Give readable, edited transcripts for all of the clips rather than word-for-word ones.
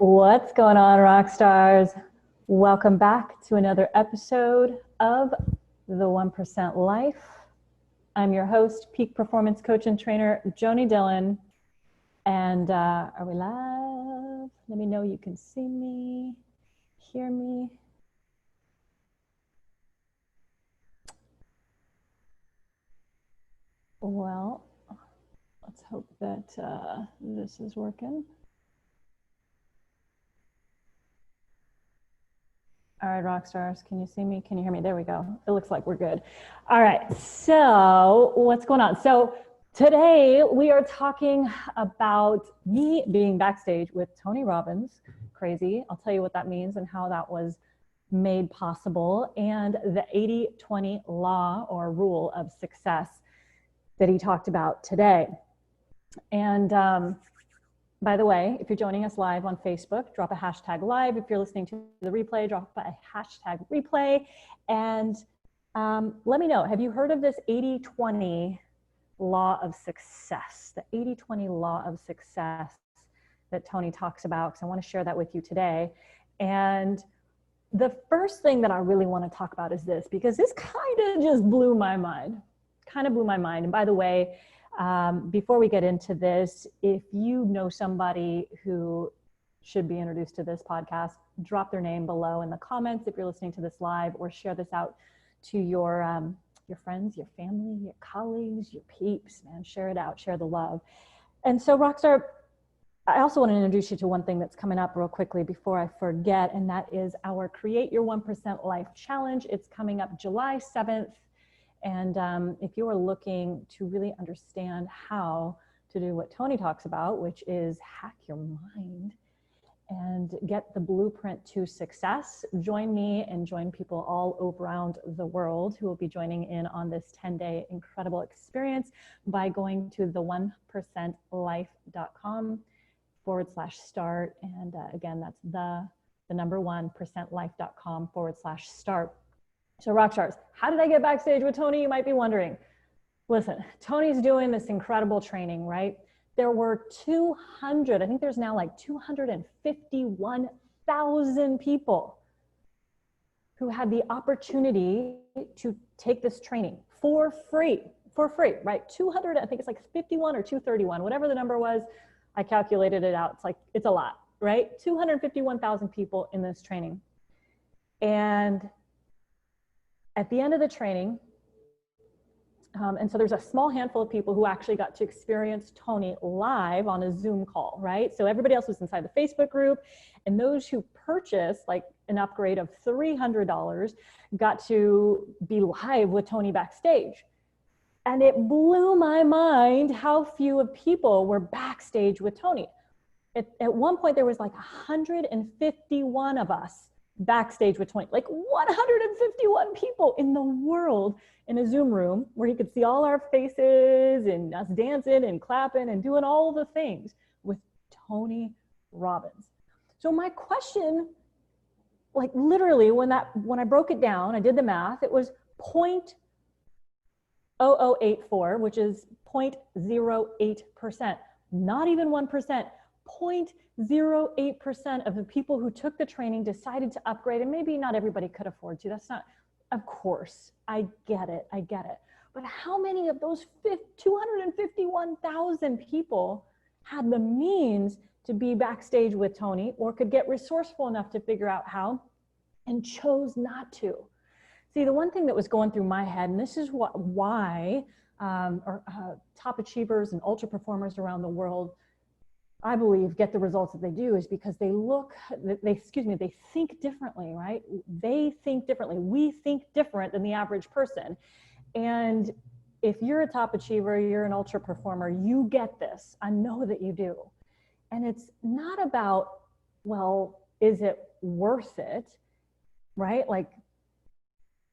What's going on, rock stars? Welcome back to another episode of The 1% Life. I'm your host, peak performance coach and trainer, Joanie Dillon. And are we live? Let me know you can see me, hear me. Well, let's hope that this is working. All right, rock stars, can you see me? Can you hear me? There we go. It looks like we're good. All right, so what's going on? So today we are talking about me being backstage with Tony Robbins. Crazy. I'll tell you what that means and how that was made possible, and the 80-20 law or rule of success that he talked about today. And by the way, if you're joining us live on Facebook, drop a hashtag live. If you're listening to the replay, drop a hashtag replay. And let me know, have you heard of this 80-20 law of success? The 80-20 law of success that Tony talks about, because I want to share that with you today. And the first thing that I really want to talk about is this, because this kind of just blew my mind. And by the way, before we get into this, if you know somebody who should be introduced to this podcast, drop their name below in the comments if you're listening to this live, or share this out to your friends, your family, your colleagues, your peeps, man. Share it out, share the love. And so, Rockstar, I also want to introduce you to one thing that's coming up real quickly before I forget, and that is our Create Your 1% Life Challenge. It's coming up July 7th. And if you are looking to really understand how to do what Tony talks about, which is hack your mind and get the blueprint to success, join me and join people all around the world who will be joining in on this 10-day incredible experience by going to the1%life.com/start. And again, that's the number 1%life.com/start. So rock stars, how did I get backstage with Tony? You might be wondering. Listen, Tony's doing this incredible training, right? There were 200, I think there's now like 251,000 people who had the opportunity to take this training for free, right? 200, I think it's like 51 or 231, whatever the number was. I calculated it out. It's a lot, right? 251,000 people in this training. And at the end of the training, and so there's a small handful of people who actually got to experience Tony live on a Zoom call, right? So everybody else was inside the Facebook group, and those who purchased like an upgrade of $300 got to be live with Tony backstage. And it blew my mind how few of people were backstage with Tony. At one point, there was like 151 of us backstage with Tony, like 151 people in the world in a Zoom room where he could see all our faces and us dancing and clapping and doing all the things with Tony Robbins. So my question, like literally when I broke it down, I did the math, it was 0.0084, which is 0.08%, not even 1%. 0.08% of the people who took the training decided to upgrade, and maybe not everybody could afford to. That's not, of course, I get it. But how many of those 251,000 people had the means to be backstage with Tony, or could get resourceful enough to figure out how, and chose not to? See, the one thing that was going through my head, and this is why top achievers and ultra performers around the world, I believe, get the results that they do, is because they think differently, right? They think differently. We think different than the average person. And if you're a top achiever, you're an ultra performer, you get this. I know that you do. And it's not about, well, is it worth it, right? Like,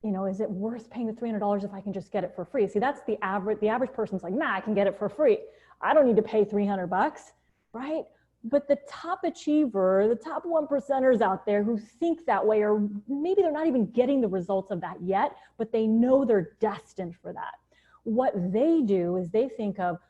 you know, is it worth paying the $300 if I can just get it for free? See, that's the average person's like, nah, I can get it for free. I don't need to pay $300. Right? But the top achiever, the top 1%ers out there who think that way, or maybe they're not even getting the results of that yet, but they know they're destined for that. What they do is they think of,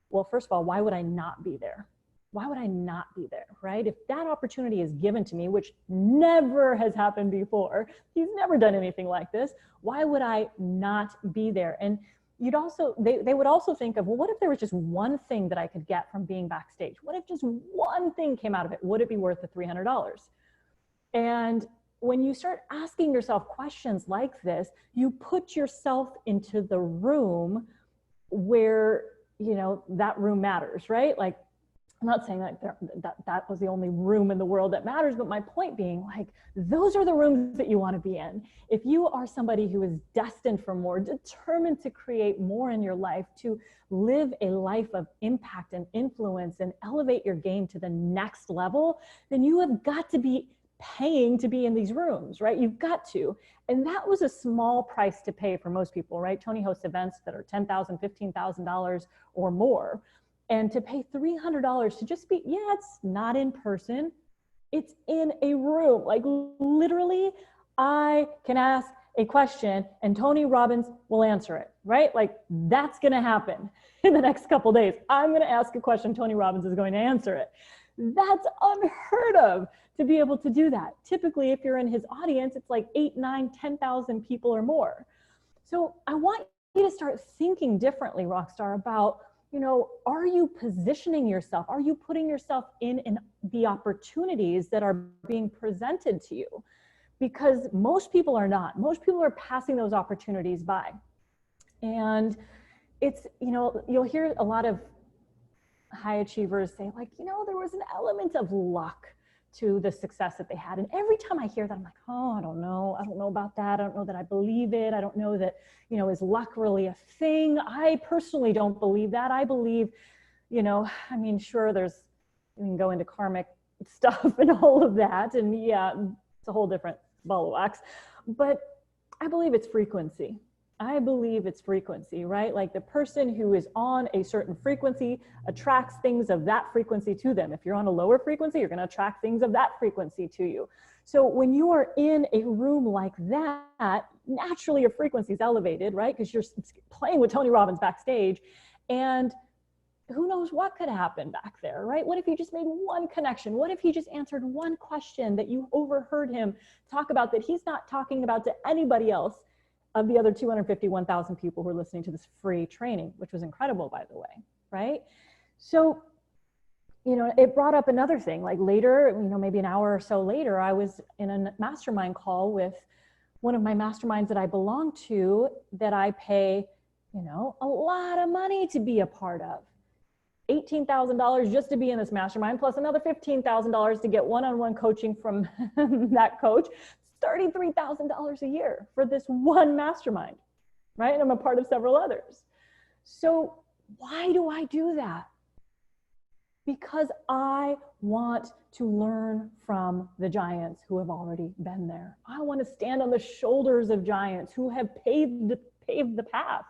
well, first of all, why would I not be there? why would I not be there, right? If that opportunity is given to me, which never has happened before, he's never done anything like this, why would I not be there? And you'd also, they would also think of, well, what if there was just one thing that I could get from being backstage? What if just one thing came out of it? Would it be worth the $300? And when you start asking yourself questions like this, you put yourself into the room where, you know, that room matters, right? Like, I'm not saying that was the only room in the world that matters, but my point being, like, those are the rooms that you want to be in. If you are somebody who is destined for more, determined to create more in your life, to live a life of impact and influence and elevate your game to the next level, then you have got to be paying to be in these rooms, right? You've got to. And that was a small price to pay for most people, right? Tony hosts events that are $10,000, $15,000 or more. And to pay $300 to just be, yeah, it's not in person, it's in a room. Like, literally, I can ask a question and Tony Robbins will answer it, right? Like, that's going to happen in the next couple of days. I'm going to ask a question, Tony Robbins is going to answer it. That's unheard of to be able to do that. Typically, if you're in his audience, it's like 8, 9, 10,000 people or more. So I want you to start thinking differently, Rockstar, about, you know, are you positioning yourself? Are you putting yourself in the opportunities that are being presented to you? Because most people are not. Most people are passing those opportunities by. And it's, you know, you'll hear a lot of high achievers say, like, you know, there was an element of luck to the success that they had. And every time I hear that, I'm like, oh, I don't know about that. I don't know that I believe it. I don't know that, you know, is luck really a thing? I personally don't believe that. I believe, you know, I mean, sure, you can go into karmic stuff and all of that. And yeah, it's a whole different ball of wax, but I believe it's frequency. I believe it's frequency, right? Like, the person who is on a certain frequency attracts things of that frequency to them. If you're on a lower frequency, you're going to attract things of that frequency to you. So when you are in a room like that, naturally your frequency is elevated, right? Because you're playing with Tony Robbins backstage, and who knows what could happen back there, right? What if he just made one connection? What if he just answered one question that you overheard him talk about that he's not talking about to anybody else of the other 251,000 people who are listening to this free training, which was incredible, by the way, right? So, you know, it brought up another thing. Like, later, you know, maybe an hour or so later, I was in a mastermind call with one of my masterminds that I belong to, that I pay, you know, a lot of money to be a part of. $18,000 just to be in this mastermind, plus another $15,000 to get one-on-one coaching from that coach. $33,000 a year for this one mastermind, right? And I'm a part of several others. So why do I do that? Because I want to learn from the giants who have already been there. I want to stand on the shoulders of giants who have paved the path.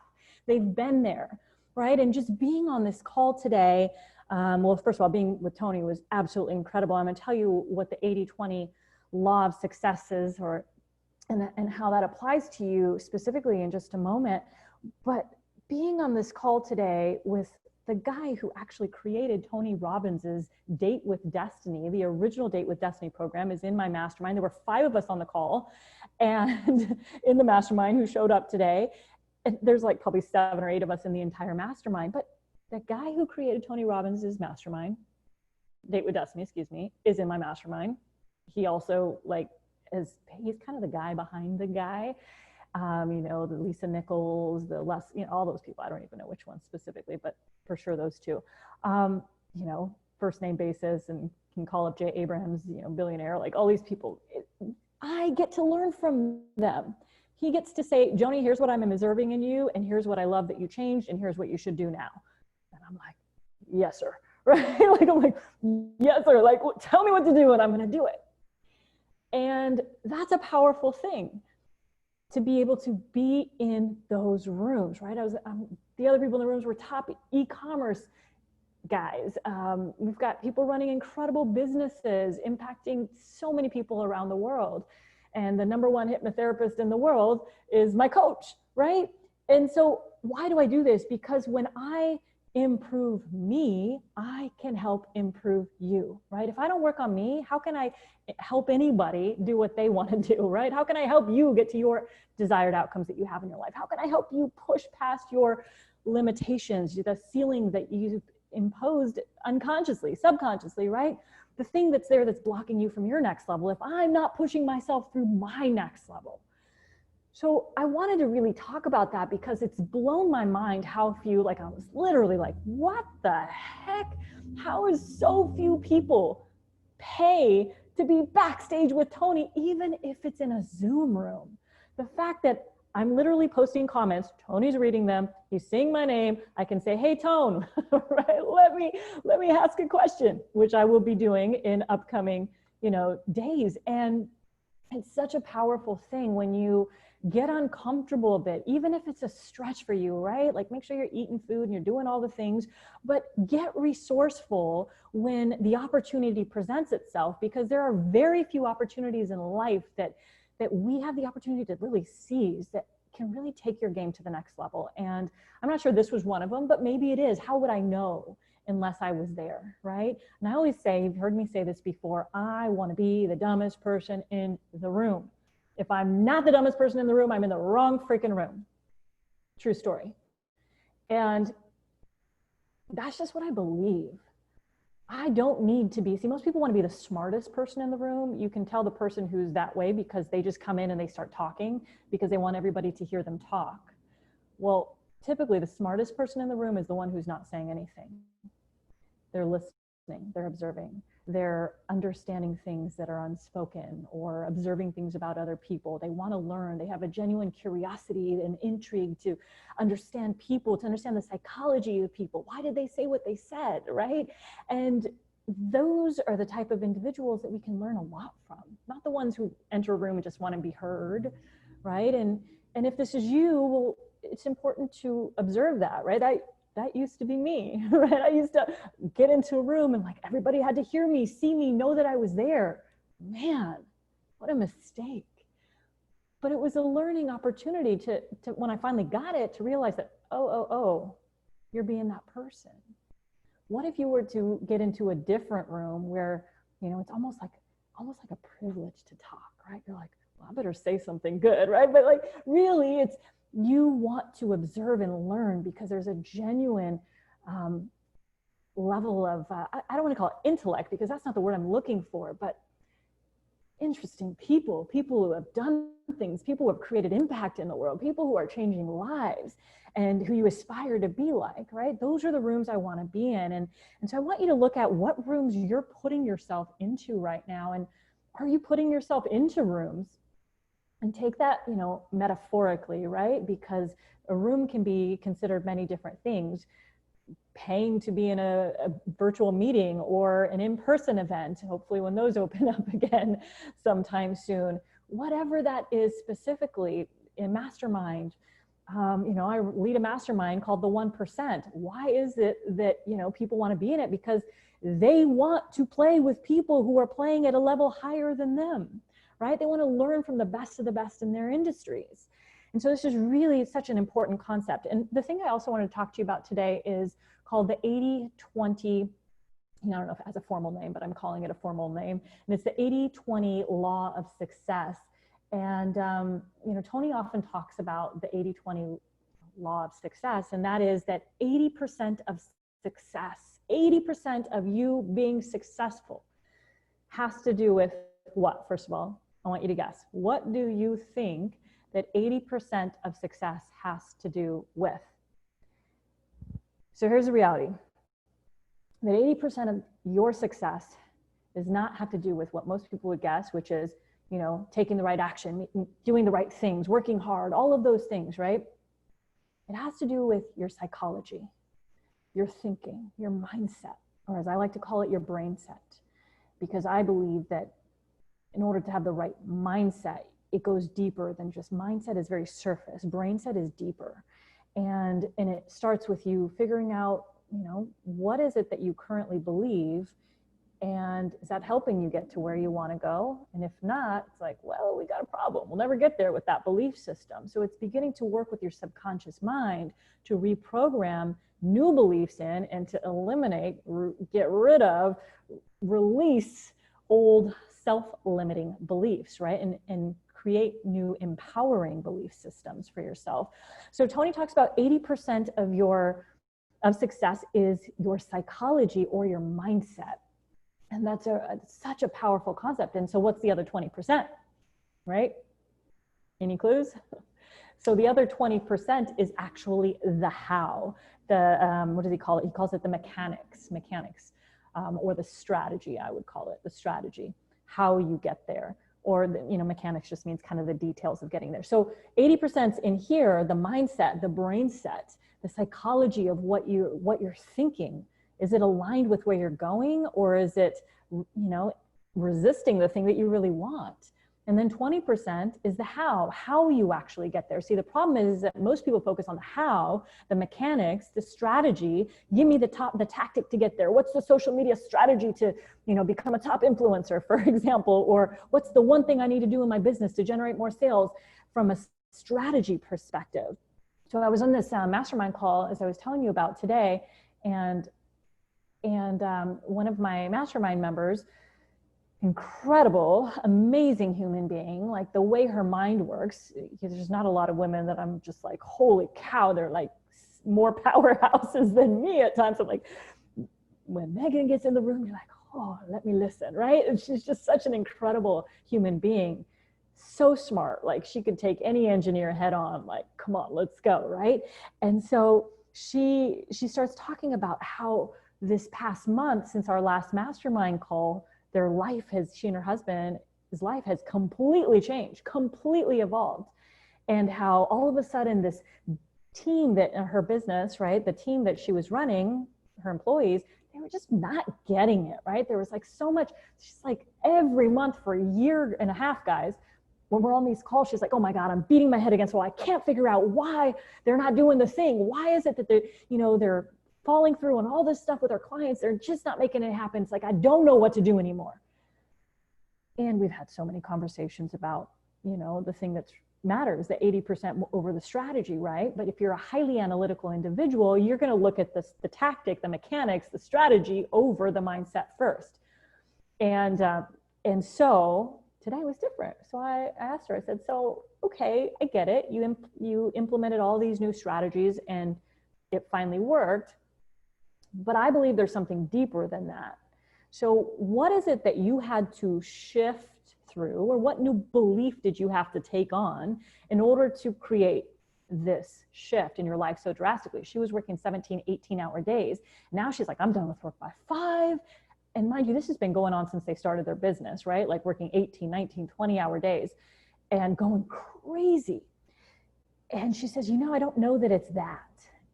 They've been there, right? And just being on this call today, well, first of all, being with Tony was absolutely incredible. I'm going to tell you what the 80-20 law of success is, and how that applies to you specifically in just a moment. But being on this call today with the guy who actually created Tony Robbins's Date with Destiny, the original Date with Destiny program, is in my mastermind. There were 5 of us on the call, and in the mastermind who showed up today. And there's like probably 7 or 8 of us in the entire mastermind. But the guy who created Tony Robbins's mastermind, Date with Destiny, is in my mastermind. He also, like, he's kind of the guy behind the guy. You know, the Lisa Nichols, you know, all those people. I don't even know which ones specifically, but for sure those 2. You know, first name basis, and can call up Jay Abrams, you know, billionaire, like all these people. I get to learn from them. He gets to say, Joanie, here's what I'm observing in you, and here's what I love that you changed, and here's what you should do now. And I'm like, yes, sir. Right? Like, I'm like, yes, sir. Like, tell me what to do, and I'm going to do it. And that's a powerful thing, to be able to be in those rooms, right? The other people in the rooms were top e-commerce guys. We've got people running incredible businesses, impacting so many people around the world. And the #1 hypnotherapist in the world is my coach, right? And so why do I do this? Because when I improve me, I can help improve you, right? If I don't work on me, how can I help anybody do what they want to do, right? How can I help you get to your desired outcomes that you have in your life? How can I help you push past your limitations, the ceilings that you've imposed unconsciously, subconsciously, right? The thing that's there that's blocking you from your next level, if I'm not pushing myself through my next level. So I wanted to really talk about that because it's blown my mind how few, like I was literally like, what the heck? How is so few people pay to be backstage with Tony, even if it's in a Zoom room? The fact that I'm literally posting comments, Tony's reading them, he's saying my name, I can say, hey, Tone, right? Let me ask a question, which I will be doing in upcoming, days. And it's such a powerful thing when you get uncomfortable a bit, even if it's a stretch for you, right? Like make sure you're eating food and you're doing all the things, but get resourceful when the opportunity presents itself, because there are very few opportunities in life that we have the opportunity to really seize that can really take your game to the next level. And I'm not sure this was one of them, but maybe it is. How would I know unless I was there, right? And I always say, you've heard me say this before, I want to be the dumbest person in the room. If I'm not the dumbest person in the room, I'm in the wrong freaking room. True story. And that's just what I believe. I don't need to be, see, most people want to be the smartest person in the room. You can tell the person who's that way because they just come in and they start talking because they want everybody to hear them talk. Well, typically the smartest person in the room is the one who's not saying anything. They're listening, they're observing, they're understanding things that are unspoken or observing things about other people. They want to learn, they have a genuine curiosity and intrigue to understand people, to understand the psychology of people. Why did they say what they said, right? And those are the type of individuals that we can learn a lot from, not the ones who enter a room and just want to be heard, right? And if this is you, well, it's important to observe that, right? That used to be me, right? I used to get into a room and like everybody had to hear me, see me, know that I was there. Man, what a mistake. But it was a learning opportunity to when I finally got it, to realize that, oh, you're being that person. What if you were to get into a different room where, it's almost like a privilege to talk, right? You're like, well, I better say something good, right? But like, really, you want to observe and learn because there's a genuine level of, I don't want to call it intellect because that's not the word I'm looking for, but interesting people who have done things, people who have created impact in the world, people who are changing lives and who you aspire to be like, right? Those are the rooms I want to be in. And so I want you to look at what rooms you're putting yourself into right now. And are you putting yourself into rooms? And take that, metaphorically, right? Because a room can be considered many different things. Paying to be in a virtual meeting or an in-person event, hopefully when those open up again sometime soon. Whatever that is specifically, in mastermind, I lead a mastermind called the 1%. Why is it that, people want to be in it? Because they want to play with people who are playing at a level higher than them. Right? They want to learn from the best of the best in their industries. And so this is really such an important concept. And the thing I also want to talk to you about today is called the 80-20, I don't know if it has a formal name, but I'm calling it a formal name. And it's the 80-20 law of success. And, Tony often talks about the 80-20 law of success. And that is that 80% of success, 80% of you being successful has to do with what, first of all? I want you to guess. What do you think that 80% of success has to do with? So here's the reality. That 80% of your success does not have to do with what most people would guess, which is, taking the right action, doing the right things, working hard, all of those things, right? It has to do with your psychology, your thinking, your mindset, or as I like to call it, your brain set. Because I believe that in order to have the right mindset, it goes deeper than just mindset is very surface. Brain set is deeper. And it starts with you figuring out, what is it that you currently believe And is that helping you get to where you want to go? And if not, it's like, well, we got a problem. We'll never get there with that belief system. So it's beginning to work with your subconscious mind to reprogram new beliefs in and to eliminate, get rid of, release old self-limiting beliefs, right? And create new empowering belief systems for yourself. So Tony talks about 80% of success is your psychology or your mindset. And that's such a powerful concept. And so what's the other 20%, right? Any clues? So the other 20% is actually the how. What does he call it? He calls it the mechanics, or the strategy, I would call it, the strategy, how you get there. Or, mechanics just means kind of the details of getting there. So 80% in here, the mindset, the brain set, the psychology of what you're thinking. Is it aligned with where you're going, or is it, resisting the thing that you really want? And then 20% is the how you actually get there. See, the problem is that most people focus on the how, the mechanics, the strategy. Give me the tactic to get there. What's the social media strategy to, become a top influencer, for example, or what's the one thing I need to do in my business to generate more sales from a strategy perspective. So I was on this mastermind call, as I was telling you about today, and one of my mastermind members, incredible, amazing human being, like the way her mind works, because there's not a lot of women that I'm just like, holy cow, they're like more powerhouses than me at times. I'm like, when Megan gets in the room, you're like, oh, let me listen, right? And she's just such an incredible human being. So smart, like she could take any engineer head on, like, come on, let's go, right? And so she starts talking about how this past month, since our last mastermind call, she and her husband, his life has completely changed, completely evolved. And how all of a sudden this team that in her business, right, the team that she was running, her employees, they were just not getting it, right? There was like so much, she's like every month for a year and a half, guys, when we're on these calls, she's like, oh my God, I'm beating my head against the wall. I can't figure out why they're not doing the thing. Why is it that they're falling through and all this stuff with our clients, they're just not making it happen. It's like, I don't know what to do anymore. And we've had so many conversations about, the thing that matters, the 80% over the strategy, right? But if you're a highly analytical individual, you're going to look at the tactic, the mechanics, the strategy over the mindset first. And so today was different. So I asked her, I said, so, okay, I get it. You implemented all these new strategies and it finally worked. But I believe there's something deeper than that. So what is it that you had to shift through, or what new belief did you have to take on in order to create this shift in your life so drastically? She was working 17, 18-hour days. Now she's like, I'm done with work by 5. And mind you, this has been going on since they started their business, right? Like working 18, 19, 20-hour days and going crazy. And she says, I don't know that it's that.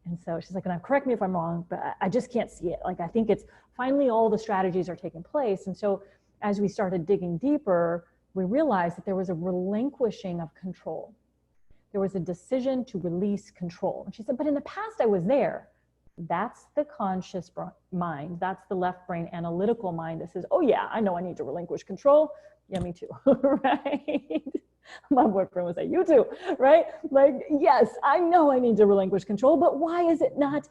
And so she's like, and correct me if I'm wrong, but I just can't see it. Like, I think it's finally all the strategies are taking place. And so as we started digging deeper, we realized that there was a relinquishing of control. There was a decision to release control. And she said, but in the past I was there. That's the conscious mind. That's the left brain analytical mind that says, oh yeah, I know I need to relinquish control. Yeah, me too, right? My boyfriend was like, you too, right? Like, yes, I know I need to relinquish control, but why is it not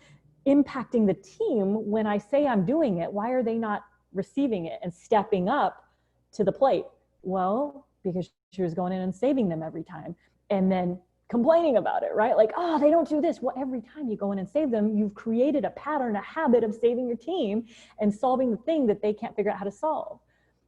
impacting the team when I say I'm doing it? Why are they not receiving it and stepping up to the plate? Well, because she was going in and saving them every time and then complaining about it, right? Like, oh, they don't do this. Well, every time you go in and save them, you've created a pattern, a habit of saving your team and solving the thing that they can't figure out how to solve.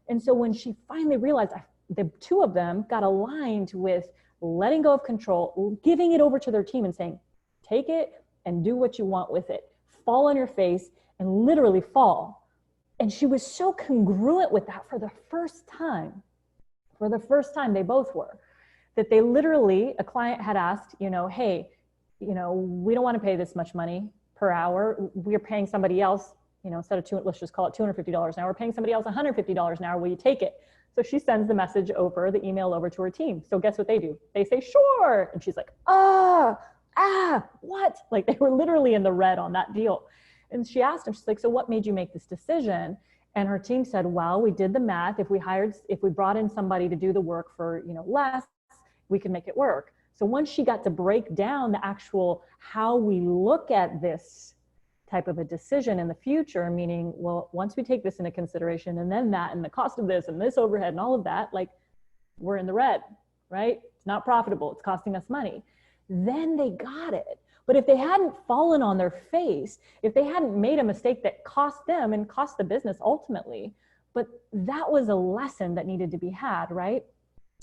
And so when she finally realized, the two of them got aligned with letting go of control, giving it over to their team and saying, take it and do what you want with it. Fall on your face and literally fall. And she was so congruent with that for the first time. For the first time, they both were. That they literally, a client had asked, hey, we don't want to pay this much money per hour. We're paying somebody else, instead of let's just call it $250 an hour, we're paying somebody else $150 an hour. Will you take it? So she sends the message over, the email over to her team. So guess what they do? They say, sure. And she's like, what? Like they were literally in the red on that deal. And she asked him, she's like, so what made you make this decision? And her team said, well, we did the math. If we brought in somebody to do the work for, less, we could make it work. So once she got to break down the actual how we look at this type of a decision in the future, meaning, well, once we take this into consideration and then that and the cost of this and this overhead and all of that, like, we're in the red, right? It's not profitable. It's costing us money. Then they got it. But if they hadn't fallen on their face, if they hadn't made a mistake that cost them and cost the business ultimately, but that was a lesson that needed to be had, right?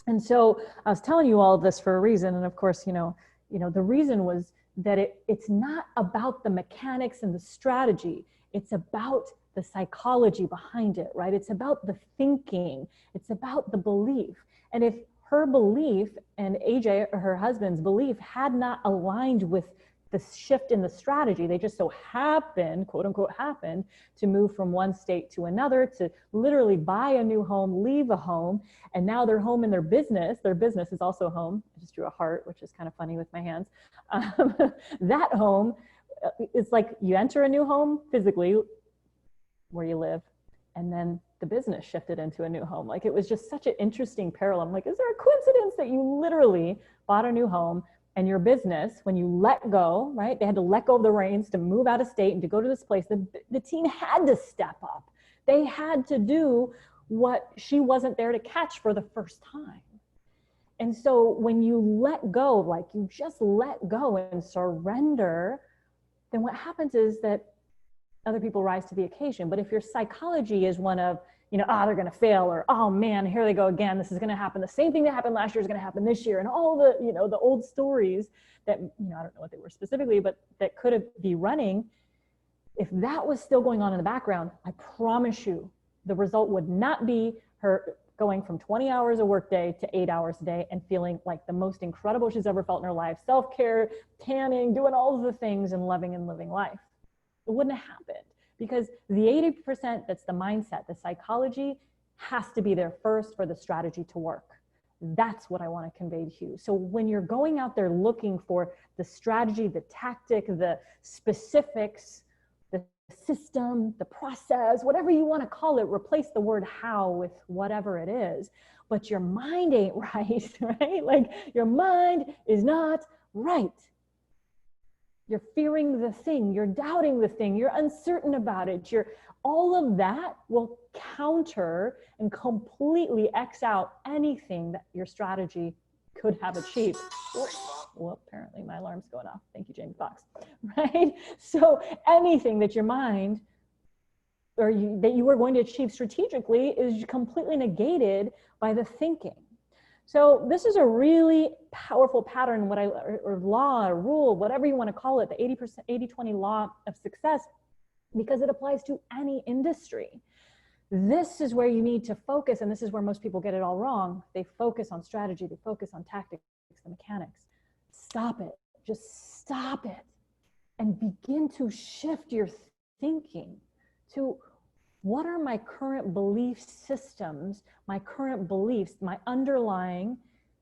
And so I was telling you all of this for a reason. And of course, the reason was that it's not about the mechanics and the strategy. It's about the psychology behind it, right? It's about the thinking. It's about the belief. And if her belief and AJ, or her husband's belief, had not aligned with the shift in the strategy, they just so happened, quote unquote, happened to move from one state to another, to literally buy a new home, leave a home, and now they're home in their business is also home. I just drew a heart, which is kind of funny with my hands. That home, it's like you enter a new home physically where you live, and then the business shifted into a new home. Like, it was just such an interesting parallel. I'm like, is there a coincidence that you literally bought a new home, and your business, when you let go, right? They had to let go of the reins to move out of state and to go to this place. The team had to step up. They had to do what she wasn't there to catch for the first time. And so when you let go, like you just let go and surrender, then what happens is that other people rise to the occasion. But if your psychology is one of, they're going to fail, or, oh man, here they go again. This is going to happen. The same thing that happened last year is going to happen this year. And all the, the old stories that, I don't know what they were specifically, but that could be running. If that was still going on in the background, I promise you the result would not be her going from 20 hours a workday to 8 hours a day and feeling like the most incredible she's ever felt in her life, self-care, tanning, doing all of the things and loving and living life. It wouldn't have happened. Because the 80% that's the mindset, the psychology, has to be there first for the strategy to work. That's what I want to convey to you. So when you're going out there looking for the strategy, the tactic, the specifics, the system, the process, whatever you want to call it, replace the word how with whatever it is. But your mind ain't right, right? Like, your mind is not right. You're fearing the thing, you're doubting the thing, you're uncertain about it. All of that will counter and completely X out anything that your strategy could have achieved. Well, apparently my alarm's going off. Thank you, Jamie Foxx. Right? So anything that your mind that you were going to achieve strategically is completely negated by the thinking. So this is a really powerful pattern, or law, or rule, whatever you want to call it, the 80-20 law of success, because it applies to any industry. This is where you need to focus, and this is where most people get it all wrong. They focus on strategy, they focus on tactics, the mechanics. Stop it, just stop it, and begin to shift your thinking to, what are my current belief systems, my current beliefs, my underlying,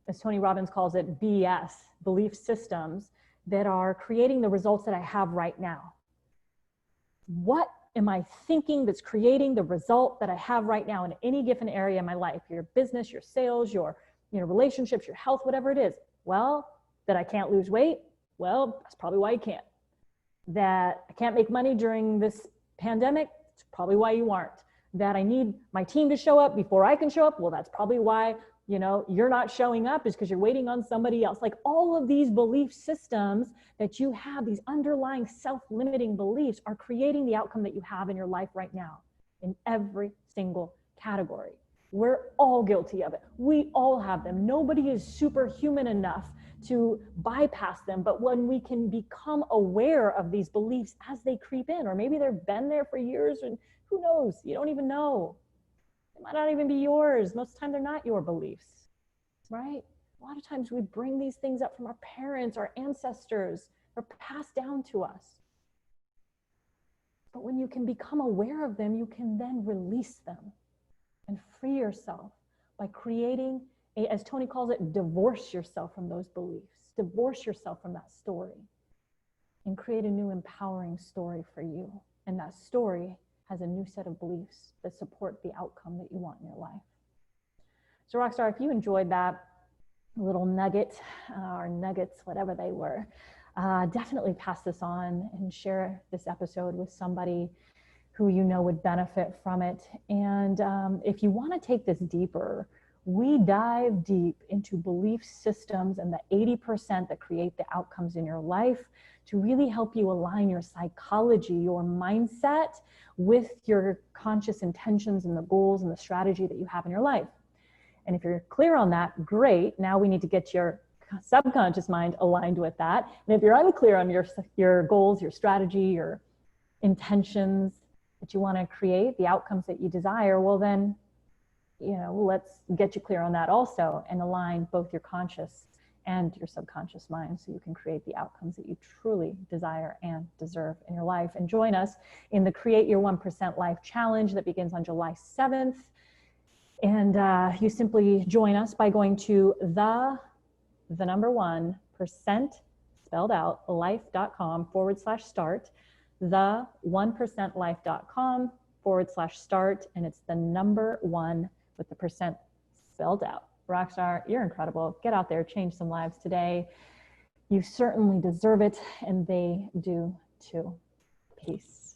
as Tony Robbins calls it, BS, belief systems, that are creating the results that I have right now? What am I thinking that's creating the result that I have right now in any given area of my life? Your business, your sales, your relationships, your health, whatever it is. Well, that I can't lose weight? Well, that's probably why you can't. That I can't make money during this pandemic? It's probably why you aren't. That I need my team to show up before I can show up? Well, that's probably why, you're not showing up, is because you're waiting on somebody else. Like, all of these belief systems that you have, these underlying self-limiting beliefs, are creating the outcome that you have in your life right now in every single category. We're all guilty of it. We all have them. Nobody is superhuman enough to bypass them. But when we can become aware of these beliefs as they creep in, or maybe they've been there for years, and who knows, you don't even know. They might not even be yours. Most of the time they're not your beliefs, right? A lot of times we bring these things up from our parents, our ancestors, or passed down to us. But when you can become aware of them, you can then release them and free yourself by creating as Tony calls it, divorce yourself from those beliefs, divorce yourself from that story, and create a new empowering story for you. And that story has a new set of beliefs that support the outcome that you want in your life. So Rockstar, if you enjoyed that little nugget or nuggets, whatever they were, definitely pass this on and share this episode with somebody who you know would benefit from it. And if you want to take this deeper, we dive deep into belief systems and the 80% that create the outcomes in your life to really help you align your psychology, your mindset with your conscious intentions and the goals and the strategy that you have in your life. And if you're clear on that, great. Now we need to get your subconscious mind aligned with that. And if you're unclear on your goals, your strategy, your intentions that you want to create, the outcomes that you desire, well then, let's get you clear on that also and align both your conscious and your subconscious mind so you can create the outcomes that you truly desire and deserve in your life. And join us in the Create Your 1% Life Challenge that begins on July 7th. And you simply join us by going to the number 1% spelled out life.com/start, the1percentlife.com/start, and it's the number 1 with the percent spelled out. Rockstar, you're incredible. Get out there, change some lives today. You certainly deserve it, and they do too. Peace.